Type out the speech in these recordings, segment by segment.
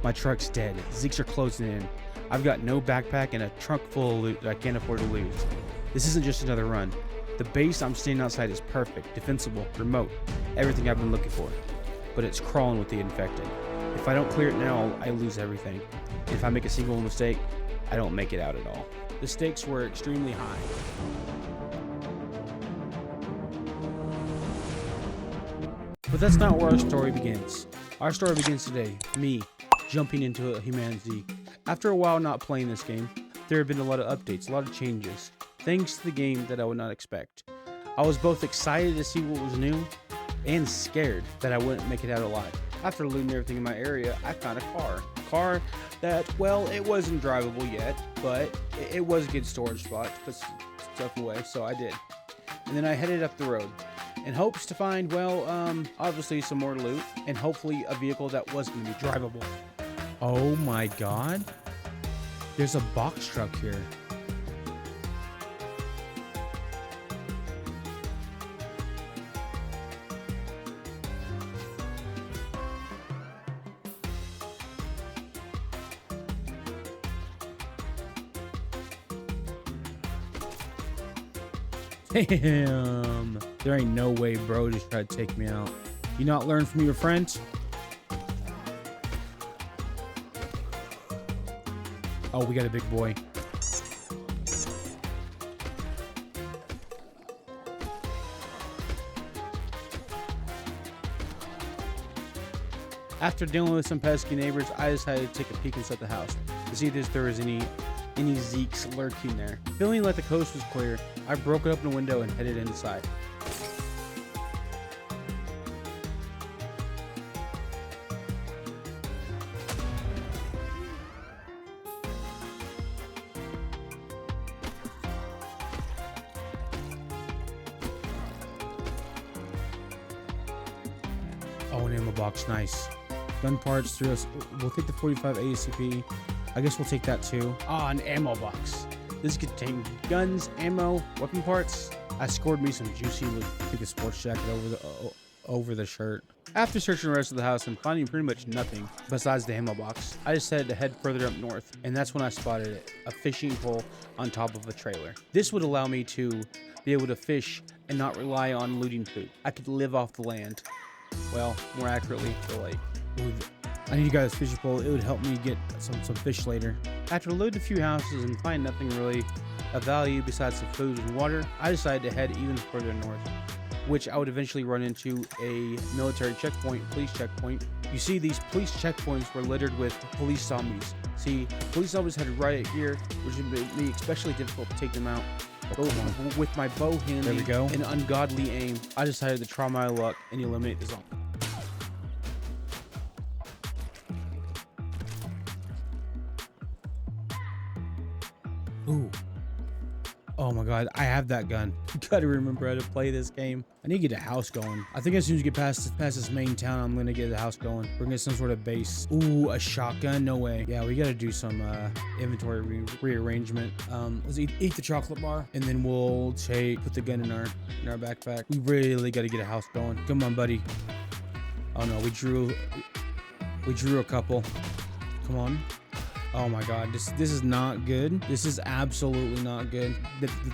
My truck's dead. Zeeks are closing in. I've got no backpack and a trunk full of loot that I can't afford to lose. This isn't just another run. The base I'm standing outside is perfect, defensible, remote, everything I've been looking for. But it's crawling with the infected. If I don't clear it now, I lose everything. If I make a single mistake, I don't make it out at all. The stakes were extremely high. But that's not where our story begins. Our story begins today, me jumping into a HumanitZ. After a while not playing this game, there have been a lot of updates, a lot of changes, things to the game that I would not expect. I was both excited to see what was new and scared that I wouldn't make it out alive. After looting everything in my area, I found a car that, well, it wasn't drivable yet, but it was a good storage spot to put stuff away, so I did. And then I headed up the road in hopes to find, well, obviously some more loot and hopefully a vehicle that was going to be drivable. Oh my god, there's a box truck here. Damn, there ain't no way bro just tried to take me out. You not learn from your friends? Oh, we got a big boy. After dealing with some pesky neighbors, I decided to take a peek inside the house to see if there was any Zeeks lurking there. Feeling like the coast was clear, I broke open the window and headed inside. Oh, an ammo box, nice. Gun parts through us. We'll take the 45 ACP. I guess we'll take that too. Ah, an ammo box. This contains guns, ammo, weapon parts. I scored me some juicy loot. Take a sports jacket over the shirt. After searching the rest of the house and finding pretty much nothing besides the ammo box, I decided to head further up north, and that's when I spotted it, a fishing pole on top of a trailer. This would allow me to be able to fish and not rely on looting food. I could live off the land. Well, more accurately, the lake. Ooh, I need to get this fishing pole. It would help me get some fish later. After looting a few houses and find nothing really of value besides some food and water, I decided to head even further north, which I would eventually run into a military checkpoint, police checkpoint. You see, these police checkpoints were littered with police zombies. See, police zombies had right here, which would make me especially difficult to take them out. But with my bow handy and ungodly aim, I decided to try my luck and eliminate the zombie. Ooh. Oh my god, I have that gun. You gotta remember how to play this game. I need to get a house going. I think as soon as you get past this main town, I'm gonna get a house going. We're gonna get some sort of base. Ooh, a shotgun? No way. Yeah, we gotta do some inventory rearrangement. Let's eat the chocolate bar, and then we'll put the gun in our backpack. We really gotta get a house going. Come on, buddy. Oh no, we drew a couple. Come on. Oh my god, this is not good. This is absolutely not good.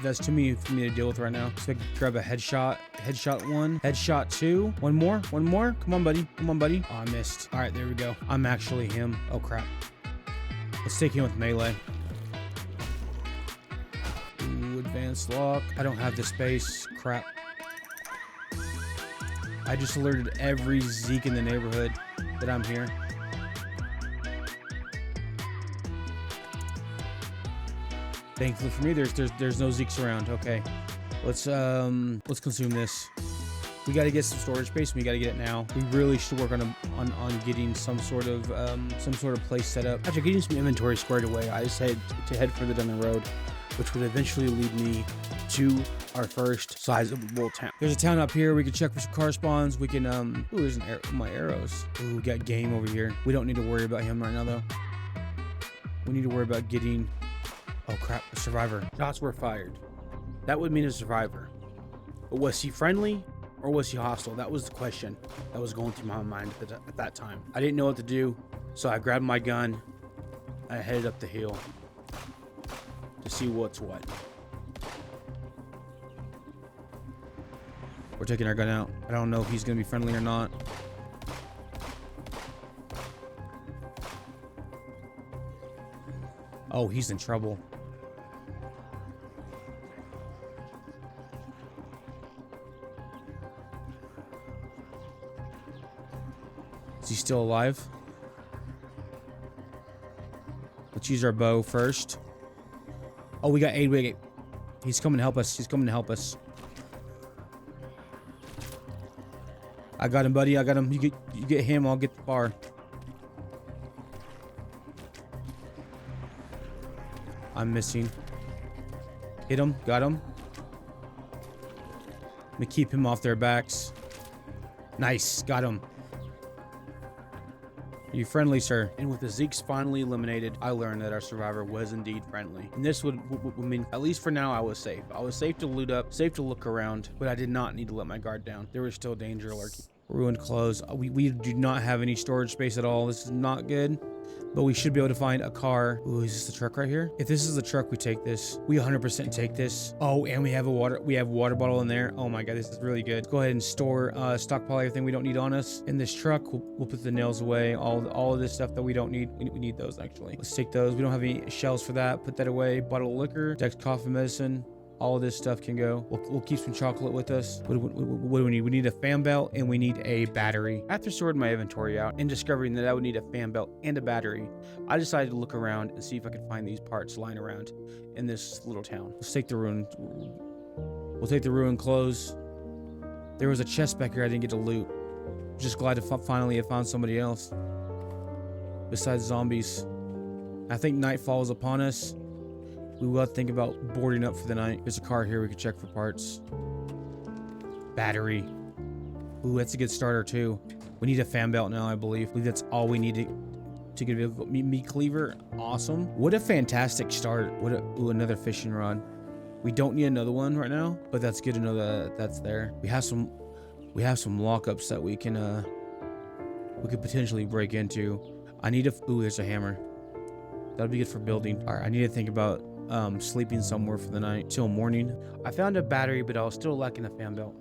That's too many for me to deal with right now. So I can grab a headshot. Headshot one. Headshot two. One more. Come on, buddy. Oh, I missed. All right, there we go. I'm actually him. Oh crap. Let's take him with melee. Ooh, advanced lock. I don't have the space. Crap. I just alerted every Zeke in the neighborhood that I'm here. Thankfully for me, there's no Zeeks around. Okay, let's consume this. We got to get some storage space. And we got to get it now. We really should work on getting some sort of place set up. After getting some inventory squared away, I decided to head further down the road, which would eventually lead me to our first sizable town. There's a town up here. We can check for some car spawns. We can ooh, there's an arrow. My arrows. Ooh, we got game over here. We don't need to worry about him right now though. We need to worry about getting. Oh crap, a survivor. Shots were fired. That would mean a survivor. But was he friendly or was he hostile? That was the question that was going through my mind at that time. I didn't know what to do. So I grabbed my gun. I headed up the hill to see what's what. We're taking our gun out. I don't know if he's gonna be friendly or not. Oh, he's in trouble. Is he still alive? Let's use our bow first. Oh, we got aid. He's coming to help us. He's coming to help us. I got him, buddy. I got him. You get him. I'll get the bar. I'm missing. Hit him. Got him. Let me keep him off their backs. Nice. Got him. Are you friendly, sir? And with the Zeeks finally eliminated, I learned that our survivor was indeed friendly. And this would mean, at least for now, I was safe. I was safe to loot up, safe to look around, but I did not need to let my guard down. There was still danger lurking. Ruined clothes. We do not have any storage space at all. This is not good. But we should be able to find a car. Ooh, is this the truck right here? If this is the truck, we take this. We 100% take this. Oh, and we have a water bottle in there. Oh my god, this is really good. Let's go ahead and store, stockpile everything we don't need on us. In this truck, we'll put the nails away. All of this stuff that we don't need. We need those actually. Let's take those. We don't have any shells for that. Put that away. Bottle of liquor, Dex cough medicine. All of this stuff can go. We'll keep some chocolate with us. What do we need? We need a fan belt and we need a battery. After sorting my inventory out and discovering that I would need a fan belt and a battery, I decided to look around and see if I could find these parts lying around in this little town. Let's take the ruin. We'll take the ruined clothes. There was a chest back here I didn't get to loot. Just glad to finally have found somebody else besides zombies. I think night falls upon us. We will have to think about boarding up for the night. There's a car here we can check for parts. Battery. Ooh, that's a good starter too. We need a fan belt now, I believe. That's all we need to get a vehicle. Meat cleaver, awesome. What a fantastic start. Ooh, another fishing rod. We don't need another one right now, but that's good to know that that's there. We have some lockups that we could potentially break into. Ooh, there's a hammer. That'll be good for building. All right, I need to think about sleeping somewhere for the night till morning. I found a battery, but I was still lacking a fan belt.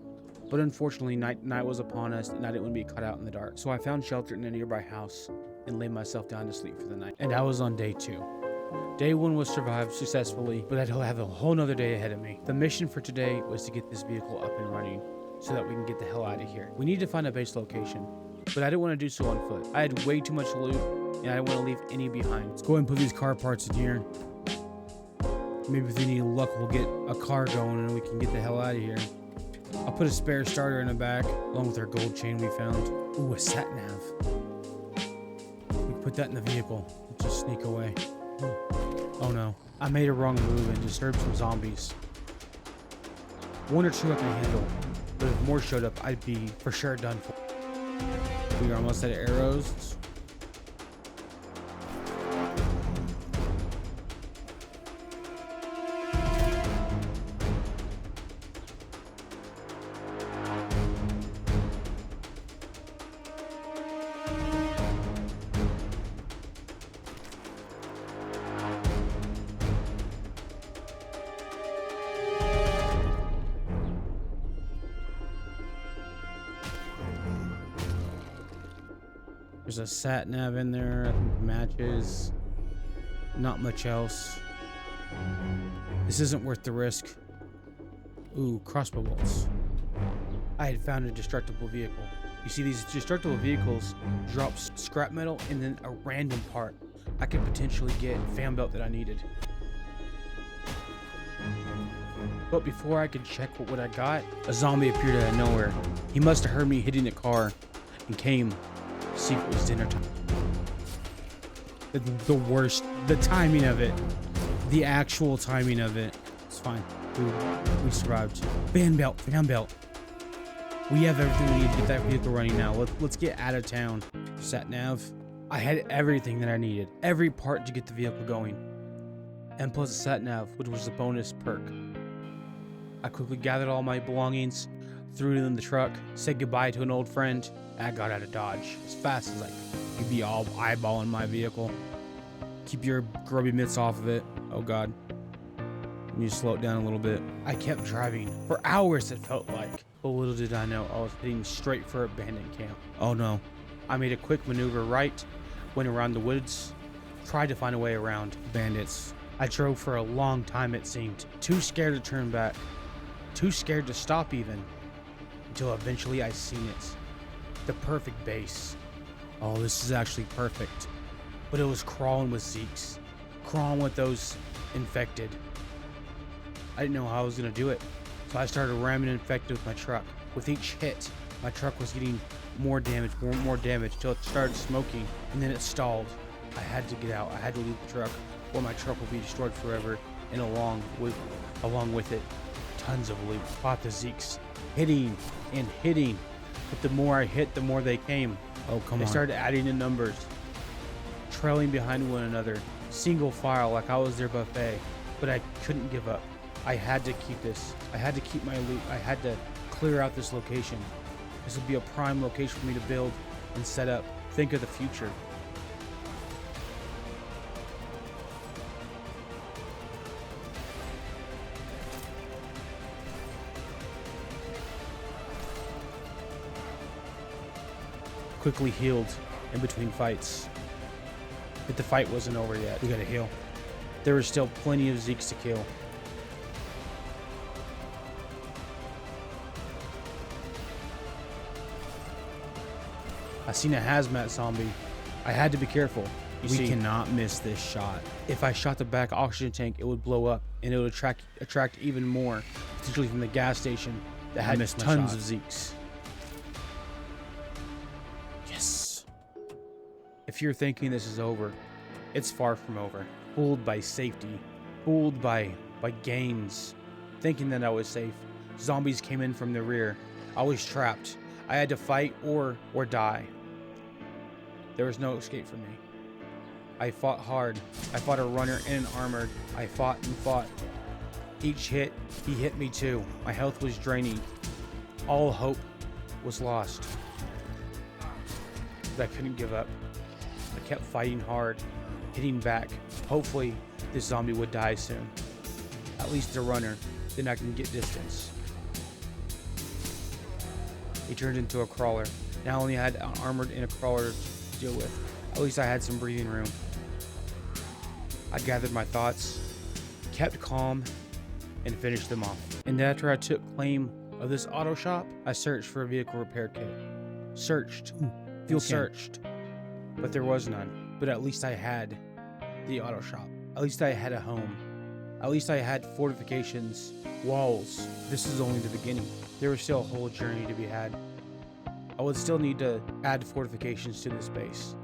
But unfortunately, night was upon us, and I didn't want to be caught out in the dark. So I found shelter in a nearby house and laid myself down to sleep for the night. And I was on day 2. Day 1 was survived successfully, but I'd have a whole nother day ahead of me. The mission for today was to get this vehicle up and running so that we can get the hell out of here. We need to find a base location, but I didn't want to do so on foot. I had way too much loot, and I didn't want to leave any behind. Let's go ahead and put these car parts in here. Maybe with any luck, we'll get a car going and we can get the hell out of here. I'll put a spare starter in the back, along with our gold chain we found. Ooh, a sat nav. We can put that in the vehicle. Let's just sneak away. Oh no. I made a wrong move and disturbed some zombies. 1 or 2 I can handle, but if more showed up, I'd be for sure done for. We are almost out of arrows. There's a sat nav in there, I think matches. Not much else. This isn't worth the risk. Ooh, crossbow bolts. I had found a destructible vehicle. You see, these destructible vehicles drop scrap metal and then a random part. I could potentially get fan belt that I needed. But before I could check what I got, a zombie appeared out of nowhere. He must have heard me hitting a car and came to see if it was dinner time. The worst, the timing of it, the actual timing of it. It's fine. We survived. Fan belt, fan belt. We have everything we need to get that vehicle running now. Let's get out of town. Sat nav. I had everything that I needed. Every part to get the vehicle going. And plus a sat nav, which was a bonus perk. I quickly gathered all my belongings, threw it in the truck, said goodbye to an old friend, and I got out of Dodge as fast as I could. You'd be all eyeballing my vehicle. Keep your grubby mitts off of it. Oh God. Let me slow it down a little bit. I kept driving for hours, it felt like. But little did I know I was heading straight for a bandit camp. Oh no. I made a quick maneuver right, went around the woods, tried to find a way around bandits. I drove for a long time, it seemed. Too scared to turn back. Too scared to stop even. Until eventually I seen it. The perfect base. Oh, this is actually perfect. But it was crawling with Zeeks. Crawling with those infected. I didn't know how I was going to do it. So I started ramming infected with my truck. With each hit, my truck was getting more damage, more damage, till it started smoking, and then it stalled. I had to get out. I had to leave the truck, or my truck will be destroyed forever, and along with it, tons of loot. Fought the Zeeks, hitting and hitting, but the more I hit, the more they came. Oh, come on. They started adding in numbers, trailing behind one another, single file like I was their buffet, but I couldn't give up. I had to keep this. I had to keep my loot. I had to clear out this location. This would be a prime location for me to build and set up. Think of the future. Quickly healed in between fights. But the fight wasn't over yet. We gotta heal. There were still plenty of Zeeks to kill. I seen a hazmat zombie. I had to be careful. We cannot miss this shot. If I shot the back oxygen tank, it would blow up and it would attract even more, potentially from the gas station that had tons of Zeeks. Yes. If you're thinking this is over, it's far from over. Fooled by safety, fooled by gains, thinking that I was safe. Zombies came in from the rear. I was trapped. I had to fight or die. There was no escape for me. I fought hard. I fought a runner and an armored. I fought and fought. Each hit, he hit me too. My health was draining. All hope was lost. But I couldn't give up. I kept fighting hard, hitting back. Hopefully, this zombie would die soon. At least the runner. Then I can get distance. He turned into a crawler. Now I only had an armored and a crawler to deal with. At least I had some breathing room. I gathered my thoughts, kept calm, and finished them off. And after I took claim of this auto shop, I searched for a vehicle repair kit. Searched. But there was none. But at least I had the auto shop. At least I had a home. At least I had fortifications, walls. This is only the beginning. There was still a whole journey to be had. I would still need to add fortifications to this base.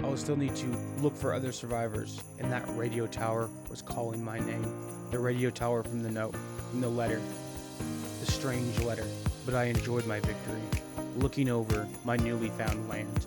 I would still need to look for other survivors, and that radio tower was calling my name. The radio tower from the note, from the letter, the strange letter. But I enjoyed my victory, looking over my newly found land.